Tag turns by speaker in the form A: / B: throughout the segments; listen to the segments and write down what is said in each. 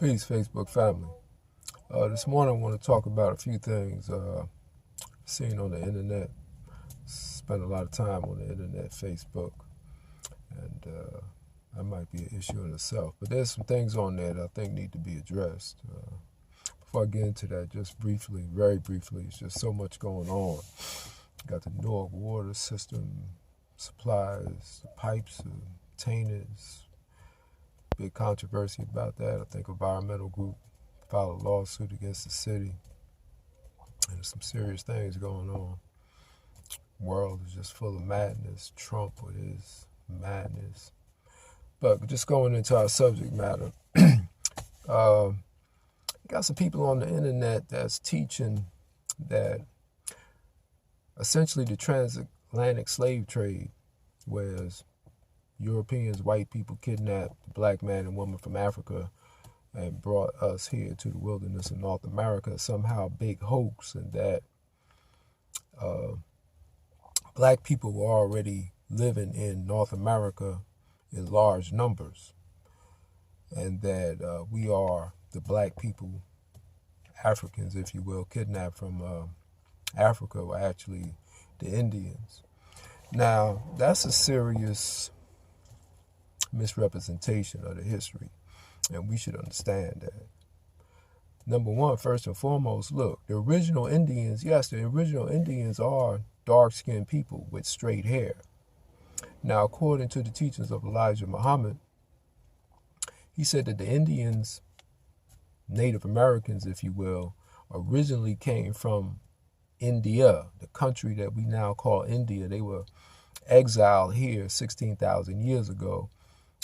A: Peace, Facebook family. This morning I want to talk about a few things seen on the internet. Spent a lot of time on the internet, Facebook, and that might be an issue in itself. But there's some things on there that I think need to be addressed. Before I get into that, just briefly, very briefly, it's just so much going on. Got the Newark water system, supplies, the pipes are tainted. Big controversy about that. I think environmental group filed a lawsuit against the city. And there's some serious things going on. The world is just full of madness. Trump with his madness. But just going into our subject matter, got some people on the internet that's teaching that essentially the transatlantic slave trade, whereas Europeans, white people, kidnapped the black man and woman from Africa and brought us here to the wilderness of North America, somehow a big hoax, and that black people were already living in North America in large numbers, and that we are the black people, Africans, if you will, kidnapped from Africa, were actually the Indians. Now, that's a serious misrepresentation of the history, and we should understand that. Number one, first and foremost, look, the original Indians, yes, the original Indians are dark-skinned people with straight hair. Now, according to the teachings of Elijah Muhammad, he said that the Indians, Native Americans, if you will, originally came from India, the country that we now call India. They were exiled here 16,000 years ago,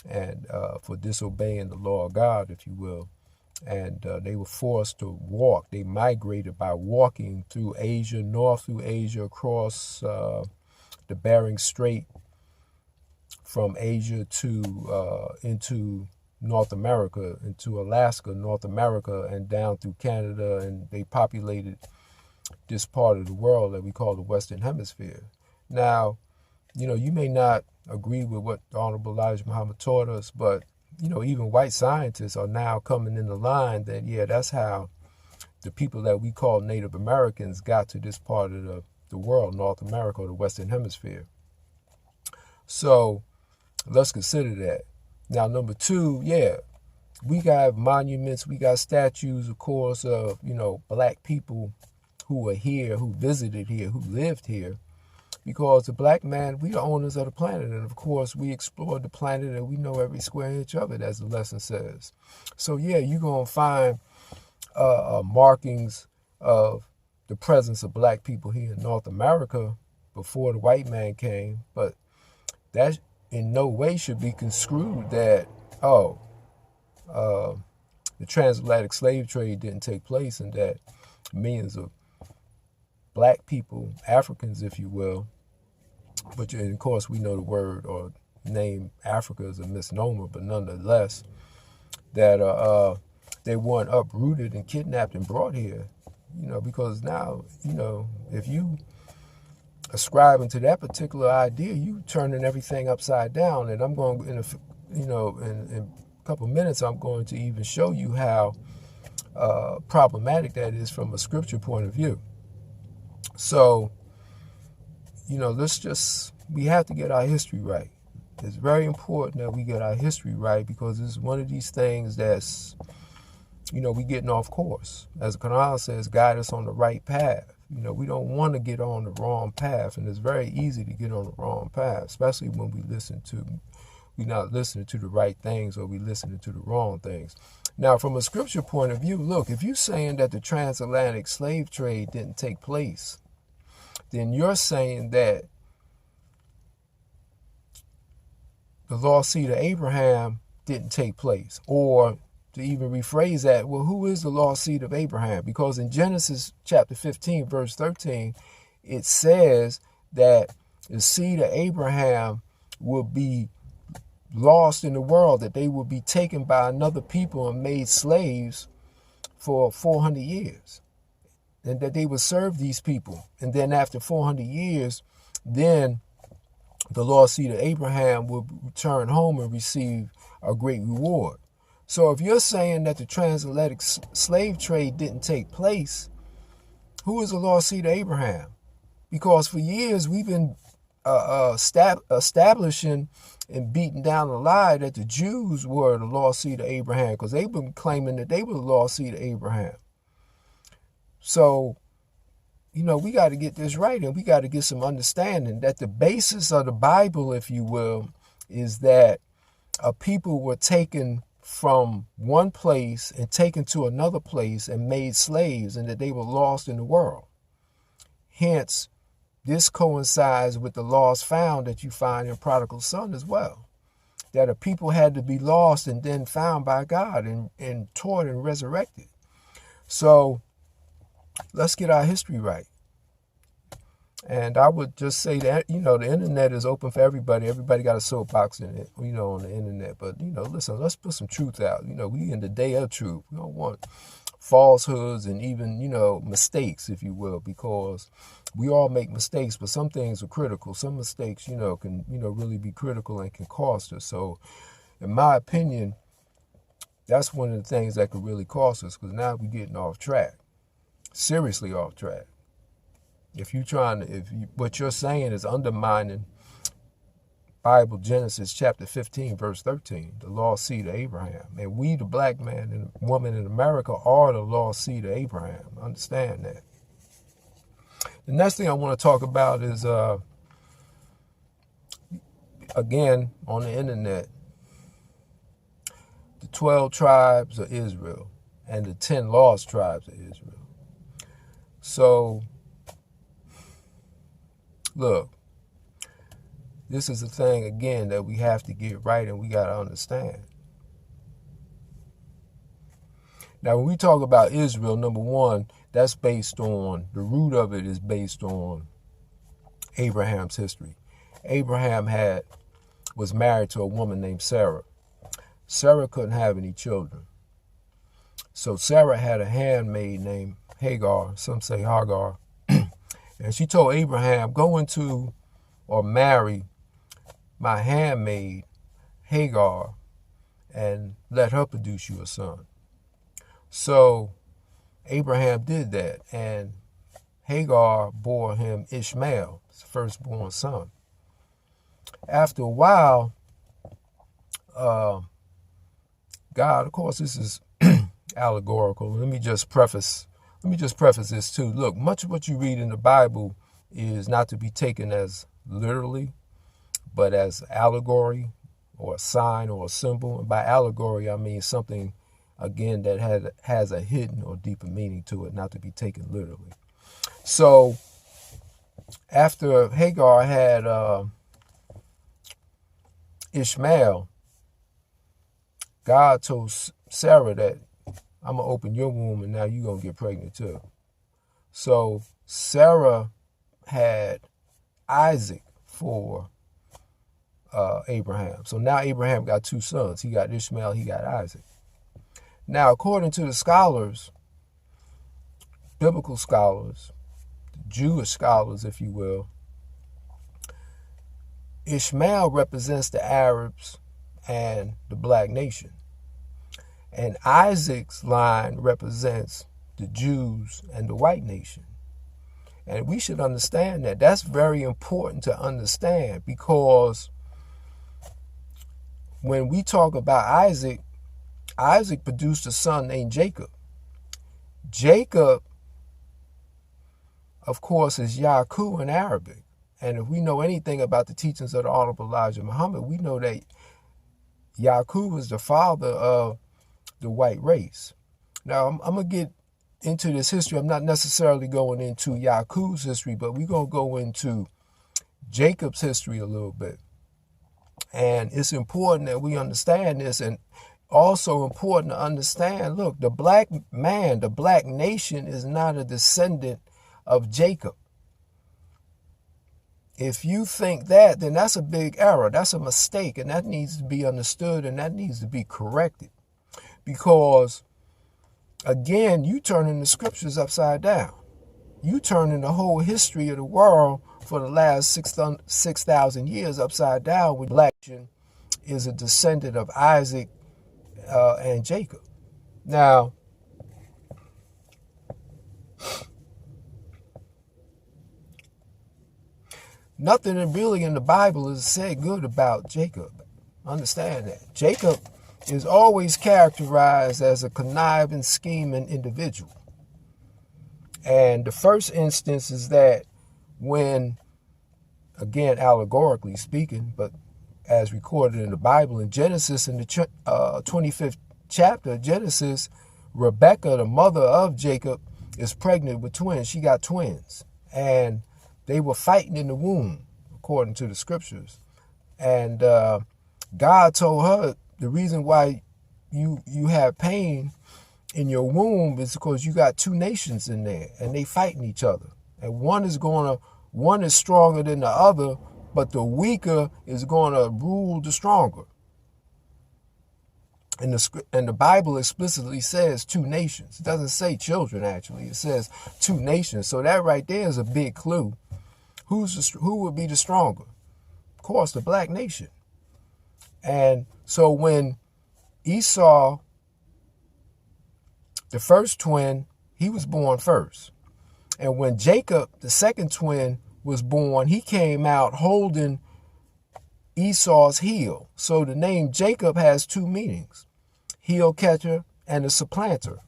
A: and for disobeying the law of God, if you will. And they were forced to walk. They migrated by walking through Asia, north through Asia, across the Bering Strait, from Asia to into North America, into Alaska, North America, and down through Canada, and they populated this part of the world that we call the Western Hemisphere. Now, you may not agree with what the Honorable Elijah Muhammad taught us, but, even white scientists are now coming in the line that, yeah, that's how the people that we call Native Americans got to this part of the world, North America, or the Western Hemisphere. So let's consider that. Now, number two, yeah, we got monuments, we got statues, of course, of, black people who were here, who visited here, who lived here. Because the black man, we the owners of the planet. And of course, we explored the planet and we know every square inch of it, as the lesson says. So yeah, you're going to find markings of the presence of black people here in North America before the white man came. But that in no way should be construed that, the transatlantic slave trade didn't take place and that millions of black people, Africans, if you will, but of course we know the word or name Africa is a misnomer, but nonetheless, that they weren't uprooted and kidnapped and brought here, because now, if you ascribing to that particular idea, you turning everything upside down. And I'm going, in a couple of minutes, I'm going to even show you how problematic that is from a scripture point of view. So, we have to get our history right. It's very important that we get our history right because it's one of these things that's, we getting off course. As the Quran says, guide us on the right path. We don't want to get on the wrong path, and it's very easy to get on the wrong path, especially when we're not listening to the right things or we're listening to the wrong things. Now, from a scripture point of view, look, if you're saying that the transatlantic slave trade didn't take place, then you're saying that the lost seed of Abraham didn't take place. Or to even rephrase that, well, who is the lost seed of Abraham? Because in Genesis chapter 15, verse 13, it says that the seed of Abraham will be lost in the world, that they will be taken by another people and made slaves for 400 years. And that they would serve these people. And then after 400 years, then the lost seed of Abraham will return home and receive a great reward. So if you're saying that the transatlantic slave trade didn't take place, who is the lost seed of Abraham? Because for years we've been establishing and beating down the lie that the Jews were the lost seed of Abraham, because they've been claiming that they were the lost seed of Abraham. So, we got to get this right, and we got to get some understanding that the basis of the Bible, if you will, is that a people were taken from one place and taken to another place and made slaves, and that they were lost in the world. Hence, this coincides with the lost found that you find in Prodigal Son as well. That a people had to be lost and then found by God and taught and resurrected. So let's get our history right. And I would just say that, the internet is open for everybody. Everybody got a soapbox in it, on the internet. But, listen, let's put some truth out. We in the day of truth. We don't want falsehoods and even, mistakes, if you will, because we all make mistakes, but some things are critical. Some mistakes, can, really be critical and can cost us. So in my opinion, that's one of the things that could really cost us, because now we're getting off track, seriously off track. What you're saying is undermining Bible, Genesis chapter 15, verse 13, the lost seed of Abraham. And we, the black man and woman in America, are the lost seed of Abraham. Understand that. The next thing I want to talk about is, again, on the internet, the 12 tribes of Israel and the 10 lost tribes of Israel. So, look, this is a thing, again, that we have to get right and we got to understand. Now, when we talk about Israel, number one, that's based on, the root of it is based on Abraham's history. Abraham was married to a woman named Sarah. Sarah couldn't have any children. So Sarah had a handmaid named Hagar, some say Hagar, and she told Abraham, go into or marry my handmaid Hagar and let her produce you a son. So Abraham did that, and Hagar bore him Ishmael, his firstborn son. After a while, God, of course, this is allegorical. Let me just preface this too. Look, much of what you read in the Bible is not to be taken as literally, but as allegory or a sign or a symbol. And by allegory, I mean something, again, that has a hidden or deeper meaning to it, not to be taken literally. So after Hagar had Ishmael, God told Sarah that I'm going to open your womb and now you're going to get pregnant too. So Sarah had Isaac for Abraham. So now Abraham got two sons. He got Ishmael, he got Isaac. Now, according to the scholars, biblical scholars, Jewish scholars, if you will, Ishmael represents the Arabs and the black nation. And Isaac's line represents the Jews and the white nation. And we should understand that. That's very important to understand, because when we talk about Isaac, Isaac produced a son named Jacob. Jacob, of course, is Yaakov in Arabic. And if we know anything about the teachings of the Honorable Elijah Muhammad, we know that Yaakov is the father of the white race. Now, I'm going to get into this history. I'm not necessarily going into Yaakov's history, but we're going to go into Jacob's history a little bit. And it's important that we understand this, and also important to understand, look, the black man, the black nation is not a descendant of Jacob. If you think that, then that's a big error. That's a mistake, and that needs to be understood, and that needs to be corrected. Because, again, you turning the scriptures upside down. You turning the whole history of the world for the last 6,000 years upside down, with black nation is a descendant of Isaac and Jacob. Now, nothing really in the Bible is said good about Jacob. Understand that. Jacob is always characterized as a conniving, scheming individual. And the first instance is that when, again, allegorically speaking, but as recorded in the Bible, in Genesis, in the 25th chapter of Genesis, Rebekah, the mother of Jacob, is pregnant with twins. She got twins. And they were fighting in the womb, according to the scriptures. And God told her the reason why you have pain in your womb is because you got two nations in there, and they fighting each other. And one is stronger than the other, but the weaker is going to rule the stronger. And the Bible explicitly says two nations. It doesn't say children, actually. It says two nations. So that right there is a big clue. Who would be the stronger? Of course, the black nation. And so when Esau, the first twin, he was born first. And when Jacob, the second twin, was born, he came out holding Esau's heel. So the name Jacob has two meanings: heel catcher and a supplanter.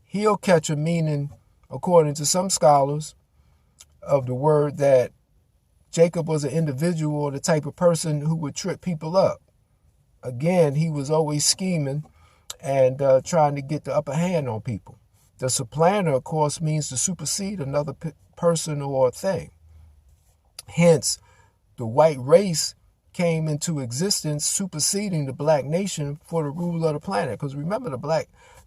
A: Heel catcher meaning, according to some scholars of the word, that Jacob was an individual or the type of person who would trip people up. Again, he was always scheming and trying to get the upper hand on people. The supplanter, of course, means to supersede another person or thing. Hence, the white race came into existence, superseding the black nation for the rule of the planet. Because remember,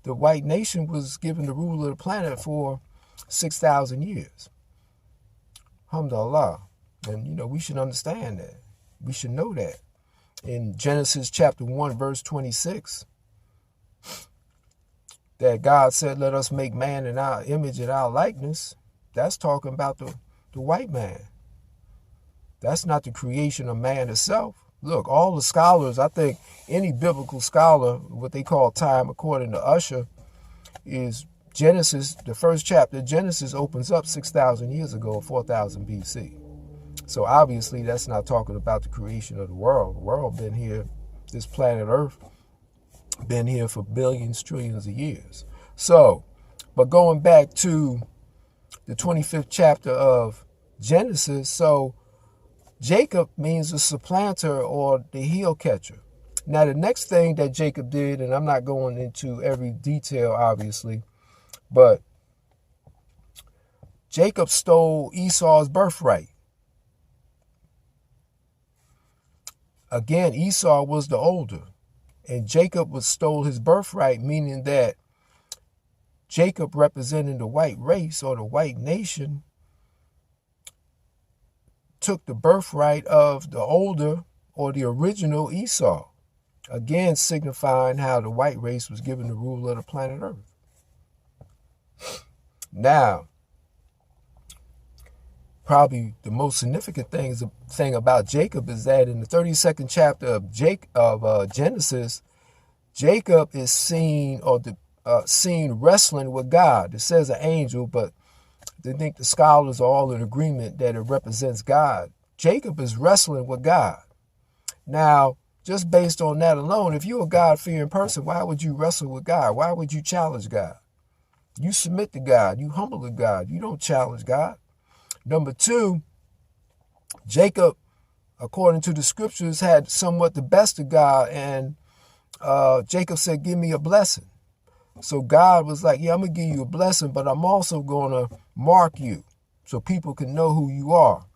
A: the white nation was given the rule of the planet for 6,000 years. Alhamdulillah. And, we should understand that. We should know that. In Genesis chapter 1, verse 26, that God said, let us make man in our image and our likeness. That's talking about the white man. That's not the creation of man itself. Look, all the scholars, I think any biblical scholar, what they call time according to Usher, is Genesis, the first chapter, Genesis opens up 6,000 years ago, 4,000 BC. So obviously that's not talking about the creation of the world. The world been here, this planet Earth, been here for billions, trillions of years. So, but going back to the 25th chapter of Genesis, so Jacob means the supplanter or the heel catcher. Now, the next thing that Jacob did, and I'm not going into every detail, obviously, but Jacob stole Esau's birthright. Again, Esau was the older, and Jacob stole his birthright, meaning that Jacob, representing the white race or the white nation, took the birthright of the older or the original Esau, again signifying how the white race was given the rule of the planet Earth. Now, probably the most significant thing about Jacob is that in the 32nd chapter of Genesis, Jacob is seen seen wrestling with God. It says an angel, but I think the scholars are all in agreement that it represents God. Jacob is wrestling with God. Now, just based on that alone, if you're a God-fearing person, why would you wrestle with God? Why would you challenge God? You submit to God. You humble to God. You don't challenge God. Number two, Jacob, according to the scriptures, had somewhat the best of God, and Jacob said, give me a blessing. So God was like, yeah, I'm going to give you a blessing, but I'm also going to mark you so people can know who you are.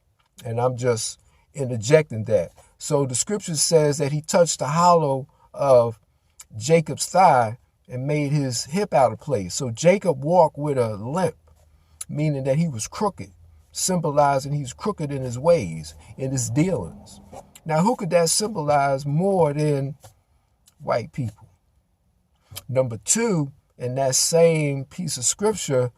A: And I'm just interjecting that. So the scripture says that he touched the hollow of Jacob's thigh and made his hip out of place. So Jacob walked with a limp, meaning that he was crooked, symbolizing he's crooked in his ways, in his dealings. Now, who could that symbolize more than white people? Number two, in that same piece of scripture,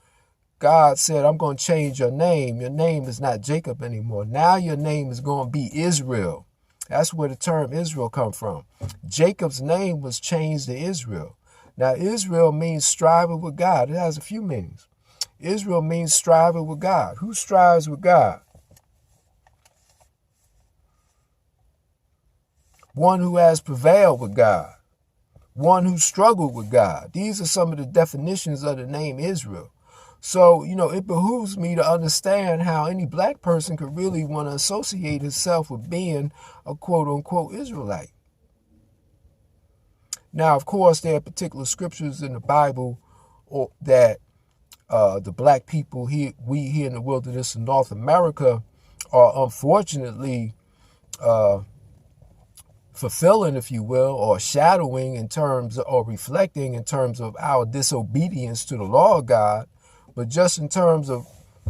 A: God said, I'm going to change your name. Your name is not Jacob anymore. Now your name is going to be Israel. That's where the term Israel come from. Jacob's name was changed to Israel. Now, Israel means striving with God. It has a few meanings. Israel means striving with God. Who strives with God? One who has prevailed with God. One who struggled with God. These are some of the definitions of the name Israel. So, it behooves me to understand how any black person could really want to associate himself with being a quote-unquote Israelite. Now, of course, there are particular scriptures in the Bible that the black people we here in the wilderness of North America are unfortunately fulfilling, if you will, or shadowing in terms or reflecting in terms of our disobedience to the law of God. But just in terms of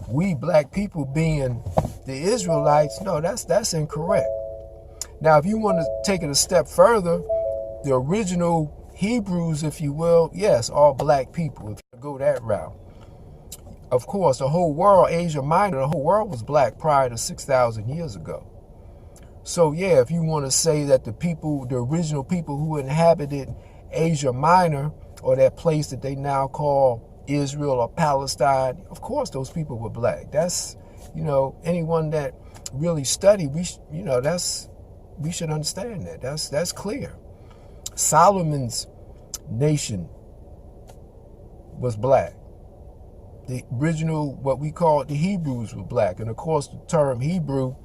A: we black people being the Israelites, no, that's incorrect. Now, if you want to take it a step further, the original Hebrews, if you will, yes, all black people, if you go that route. Of course, the whole world, Asia Minor, the whole world was black prior to 6,000 years ago. So, yeah, if you want to say that the original people who inhabited Asia Minor, or that place that they now call Israel or Palestine, of course those people were black. That's, anyone that really studied, we should understand that. That's clear. Solomon's nation was black. The original, what we call the Hebrews, were black. And of course the term Hebrew,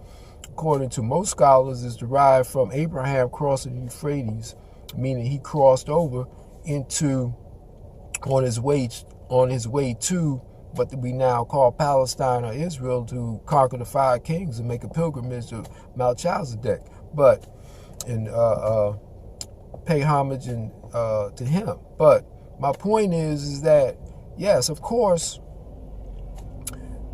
A: according to most scholars, is derived from Abraham crossing the Euphrates, meaning he crossed over on his way to what we now call Palestine or Israel, to conquer the 5 kings and make a pilgrimage to Mount Melchizedek, and pay homage to him. But my point is that yes, of course,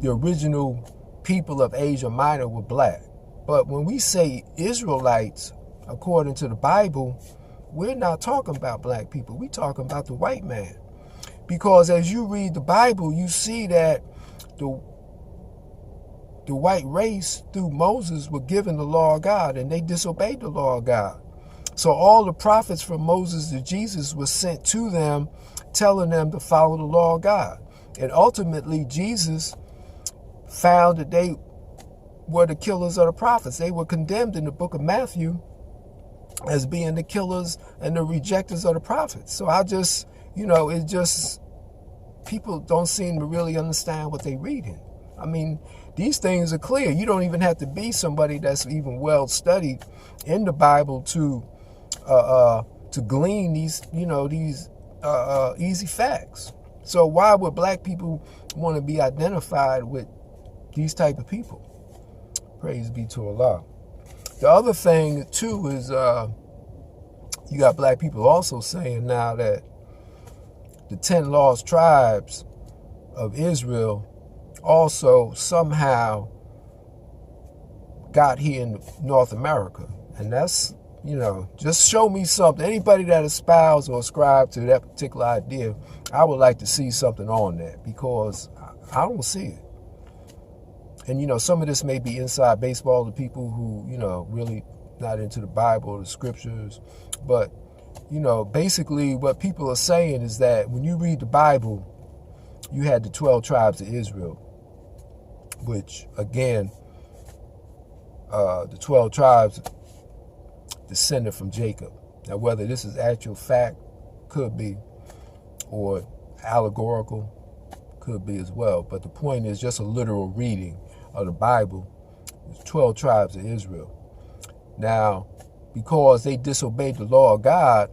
A: the original people of Asia Minor were black. But when we say Israelites, according to the Bible, we're not talking about black people. We're talking about the white man. Because as you read the Bible, you see that the white race through Moses were given the law of God, and they disobeyed the law of God. So all the prophets from Moses to Jesus were sent to them, telling them to follow the law of God. And ultimately, Jesus found that they were the killers of the prophets. They were condemned in the book of Matthew as being the killers and the rejectors of the prophets. So it's just people don't seem to really understand what they're reading. I mean, these things are clear. You don't even have to be somebody that's even well studied in the Bible to glean these easy facts. So why would black people want to be identified with these type of people? Praise be to Allah. The other thing too is you got black people also saying now that the 10 lost tribes of Israel also somehow got here in North America. And that's, just show me something. Anybody that espouse or ascribe to that particular idea, I would like to see something on that, because I don't see it. And, some of this may be inside baseball to people who, really not into the Bible or the scriptures. But, basically what people are saying is that when you read the Bible, you had the 12 tribes of Israel, which, again, the 12 tribes descended from Jacob. Now, whether this is actual fact, could be, or allegorical, could be as well. But the point is just a literal reading of the Bible. There's 12 tribes of Israel. Now, because they disobeyed the law of God,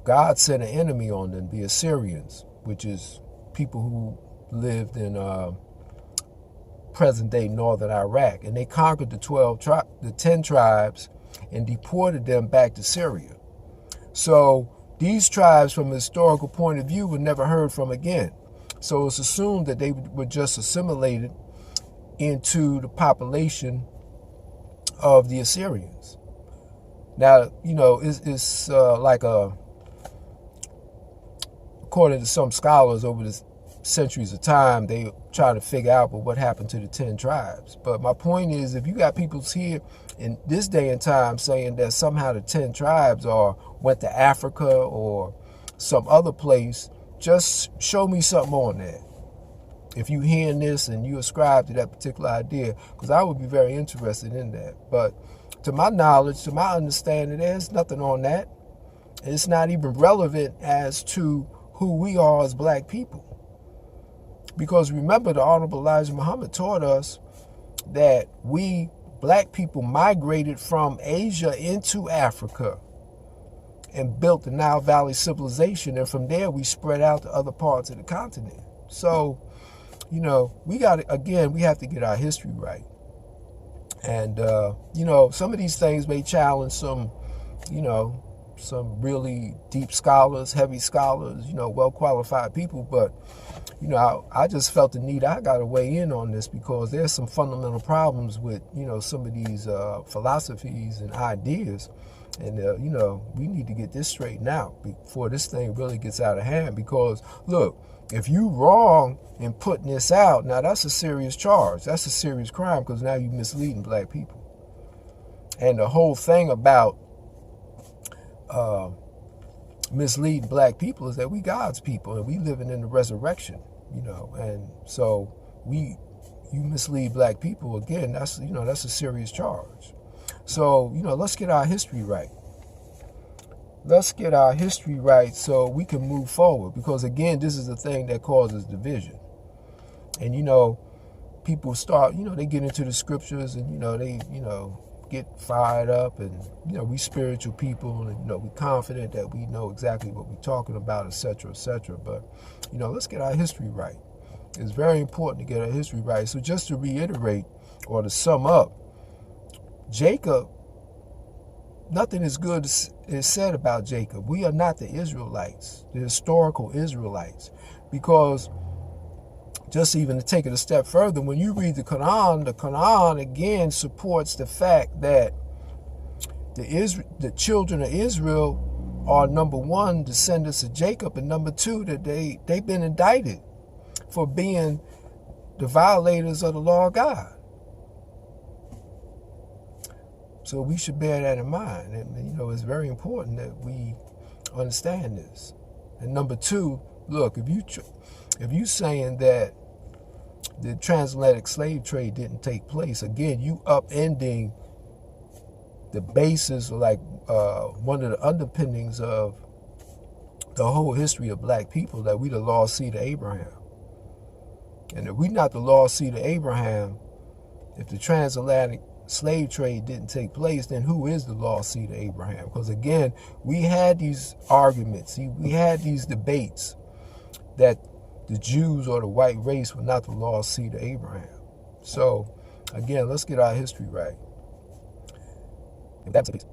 A: God sent an enemy on them, the Assyrians, which is people who lived in present-day northern Iraq. And they conquered the 10 tribes and deported them back to Syria. So these tribes, from a historical point of view, were never heard from again. So it's assumed that they were just assimilated into the population of the Assyrians. Now, it's like according to some scholars over the centuries of time, they trying to figure out, but what happened to the 10 tribes? But my point is, if you got people here in this day and time saying that somehow the 10 tribes went to Africa or some other place, just show me something on that. If you hearing this and you ascribe to that particular idea, because I would be very interested in that. But to my knowledge, to my understanding, there's nothing on that. It's not even relevant as to who we are as black people. Because remember, the Honorable Elijah Muhammad taught us that we black people migrated from Asia into Africa and built the Nile Valley civilization. And from there, we spread out to other parts of the continent. So, we have to get our history right. And, some of these things may challenge some really deep scholars, heavy scholars, well-qualified people. But, I just felt the need. I got to weigh in on this because there's some fundamental problems with, some of these philosophies and ideas. And, we need to get this straightened out before this thing really gets out of hand. Because, look, if you wrong in putting this out, now that's a serious charge. That's a serious crime because now you're misleading black people. And the whole thing about misleading black people is that we God's people and we living in the resurrection, and so you mislead black people again, that's a serious charge. So, let's get our history right. Let's get our history right so we can move forward, because again, this is the thing that causes division. And people start, they get into the scriptures and they get fired up, and we spiritual people, and we confident that we know exactly what we're talking about, etc., etc. But let's get our history right. It's very important to get our history right. So just to reiterate or to sum up, Jacob, nothing is good is said about Jacob. We are not the Israelites, the historical Israelites, because just even to take it a step further, when you read the Quran again supports the fact that the children of Israel are, number one, descendants of Jacob, and number two, that they've been indicted for being the violators of the law of God. So we should bear that in mind. And, it's very important that we understand this. And number two, look, if you saying that the transatlantic slave trade didn't take place, again, you upending the basis, like one of the underpinnings of the whole history of black people, that we the lost seed of Abraham. And if we not the lost seed of Abraham, if the transatlantic slave trade didn't take place, then who is the lost seed of Abraham? Because again, we had these arguments, we had these debates that the Jews or the white race were not the lost seed of Abraham. So again, let's get our history right. If that's the case.